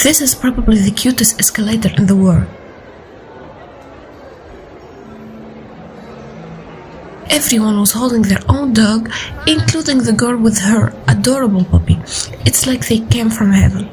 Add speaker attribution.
Speaker 1: This is probably the cutest escalator in the world. Everyone was holding their own dog, including the girl with her adorable puppy. It's like they came from heaven.